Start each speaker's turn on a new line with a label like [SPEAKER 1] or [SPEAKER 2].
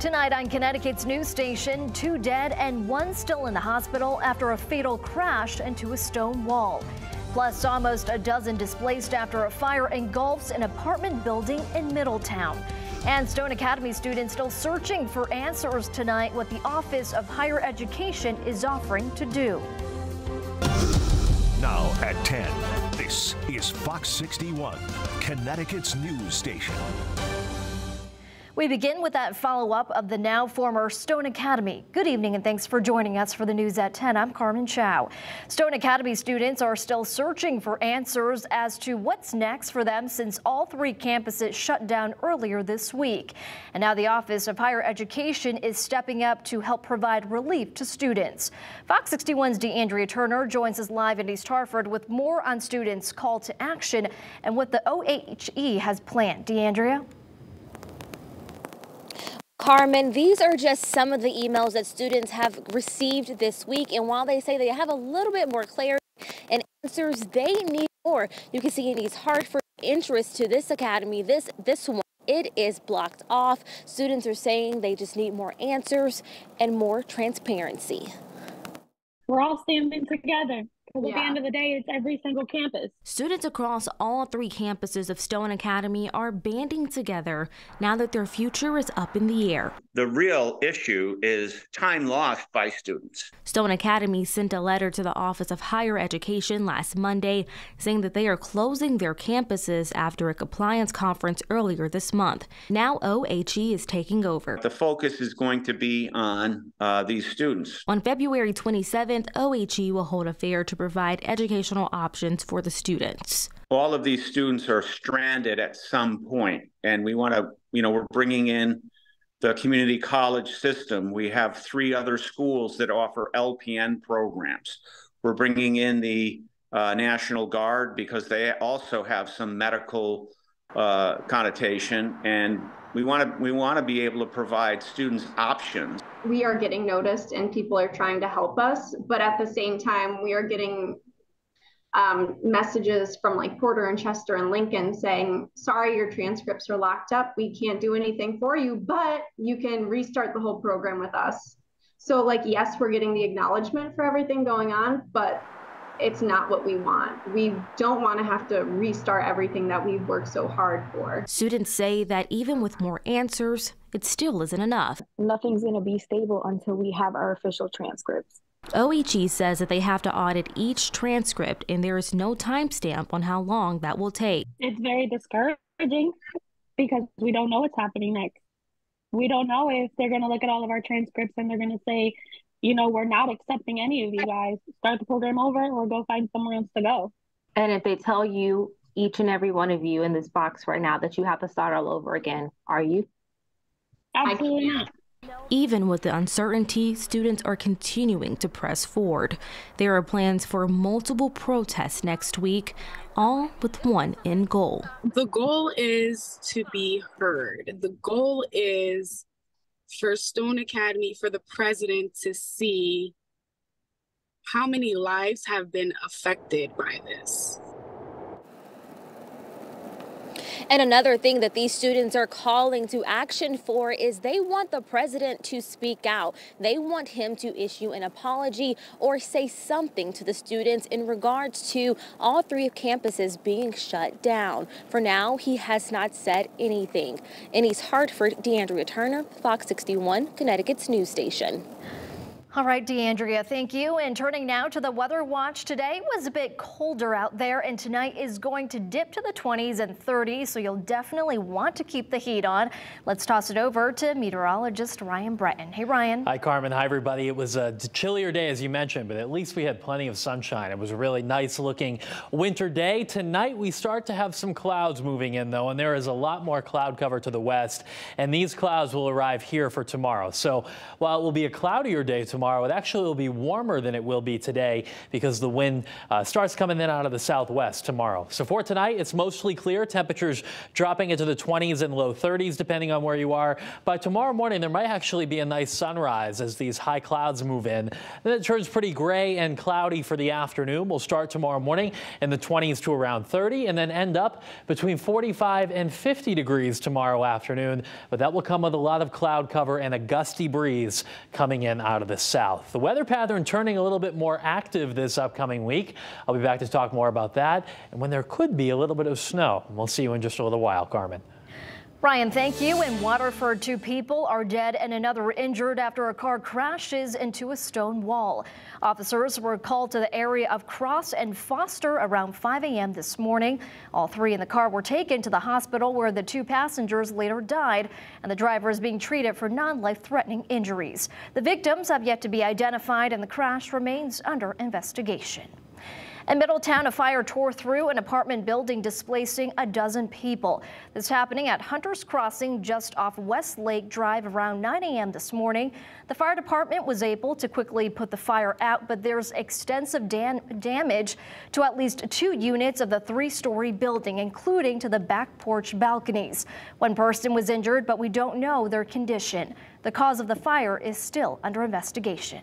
[SPEAKER 1] Tonight on Connecticut's news station, 2 dead and 1 still in the hospital after a fatal crash into a stone wall. Plus, almost a dozen displaced after a fire engulfs an apartment building in Middletown. And Stone Academy students still searching for answers tonight what the Office of Higher Education is offering to do.
[SPEAKER 2] Now at 10, this is Fox 61, Connecticut's news station.
[SPEAKER 1] We begin with that follow-up of the now former Stone Academy. Good evening and thanks for joining us for the news at 10. I'm Carmen Chow. Stone Academy students are still searching for answers as to what's next for them since all 3 campuses shut down earlier this week. And now the Office of Higher Education is stepping up to help provide relief to students. Fox 61's DeAndrea Turner joins us live in East Hartford with more on students' call to action and what the OHE has planned. DeAndrea?
[SPEAKER 3] Carmen, these are just some of the emails that students have received this week, and while they say they have a little bit more clarity and answers, they need more. You can see in East Hartford interest to this academy, this one, it is blocked off. Students are saying they just need more answers and more transparency.
[SPEAKER 4] We're all standing together. Because at the end of the day, it's every single campus.
[SPEAKER 3] Students across all 3 campuses of Stone Academy are banding together now that their future is up in the air.
[SPEAKER 5] The real issue is time lost by students.
[SPEAKER 3] Stone Academy sent a letter to the Office of Higher Education last Monday saying that they are closing their campuses after a compliance conference earlier this month. Now OHE is taking over.
[SPEAKER 5] The focus is going to be on these students.
[SPEAKER 3] On February 27th, OHE will hold a fair to provide educational options for the students.
[SPEAKER 5] All of these students are stranded at some point, and we want to, we're bringing in the community college system. We have 3 other schools that offer LPN programs. We're bringing in the National Guard because they also have some medical connotation, and we want to be able to provide students options.
[SPEAKER 6] We are getting noticed and people are trying to help us, but at the same time, we are getting messages from like Porter and Chester and Lincoln saying, sorry, your transcripts are locked up. We can't do anything for you, but you can restart the whole program with us. So like, yes, we're getting the acknowledgement for everything going on, but it's not what we want. We don't want to have to restart everything that we've worked so hard for.
[SPEAKER 3] Students say that even with more answers, it still isn't enough.
[SPEAKER 4] Nothing's going to be stable until we have our official transcripts.
[SPEAKER 3] OHE says that they have to audit each transcript and there is no timestamp on how long that will take.
[SPEAKER 4] It's very discouraging because we don't know what's happening next. We don't know if they're going to look at all of our transcripts and they're going to say, we're not accepting any of you guys. Start the program over or go find somewhere else to go.
[SPEAKER 7] And if they tell you, each and every one of you in this box right now, that you have to start all over again, are you?
[SPEAKER 4] Absolutely not.
[SPEAKER 3] Even with the uncertainty, students are continuing to press forward. There are plans for multiple protests next week, all with one end goal.
[SPEAKER 8] The goal is to be heard. The goal is for Stone Academy, for the president to see how many lives have been affected by this.
[SPEAKER 3] And another thing that these students are calling to action for is they want the president to speak out. They want him to issue an apology or say something to the students in regards to all 3 campuses being shut down. For now, he has not said anything. In East Hartford, DeAndrea Turner, Fox 61, Connecticut's news station.
[SPEAKER 1] All right, DeAndrea, thank you. And turning now to the weather watch, today was a bit colder out there and tonight is going to dip to the 20s and 30s, so you'll definitely want to keep the heat on. Let's toss it over to meteorologist Ryan Breton. Hey, Ryan.
[SPEAKER 9] Hi, Carmen. Hi, everybody. It was a chillier day, as you mentioned, but at least we had plenty of sunshine. It was a really nice looking winter day. Tonight, we start to have some clouds moving in, though, and there is a lot more cloud cover to the west, and these clouds will arrive here for tomorrow. So while it will be a cloudier day tomorrow, tomorrow. It actually will be warmer than it will be today because the wind starts coming in out of the southwest tomorrow. So for tonight, it's mostly clear. Temperatures dropping into the 20s and low 30s depending on where you are. By tomorrow morning, there might actually be a nice sunrise as these high clouds move in. Then it turns pretty gray and cloudy for the afternoon. We'll start tomorrow morning in the 20s to around 30 and then end up between 45 and 50 degrees tomorrow afternoon. But that will come with a lot of cloud cover and a gusty breeze coming in out of the south. The weather pattern turning a little bit more active this upcoming week. I'll be back to talk more about that and when there could be a little bit of snow. We'll see you in just a little while, Carmen.
[SPEAKER 1] Brian, thank you. In Waterford, 2 people are dead and another injured after a car crashes into a stone wall. Officers were called to the area of Cross and Foster around 5 a.m. this morning. All 3 in the car were taken to the hospital where the 2 passengers later died, and the driver is being treated for non-life-threatening injuries. The victims have yet to be identified and the crash remains under investigation. In Middletown, a fire tore through an apartment building, displacing a dozen people. This happening at Hunter's Crossing just off West Lake Drive around 9 a.m. this morning. The fire department was able to quickly put the fire out, but there's extensive damage to at least 2 units of the 3-story building, including to the back porch balconies. 1 person was injured, but we don't know their condition. The cause of the fire is still under investigation.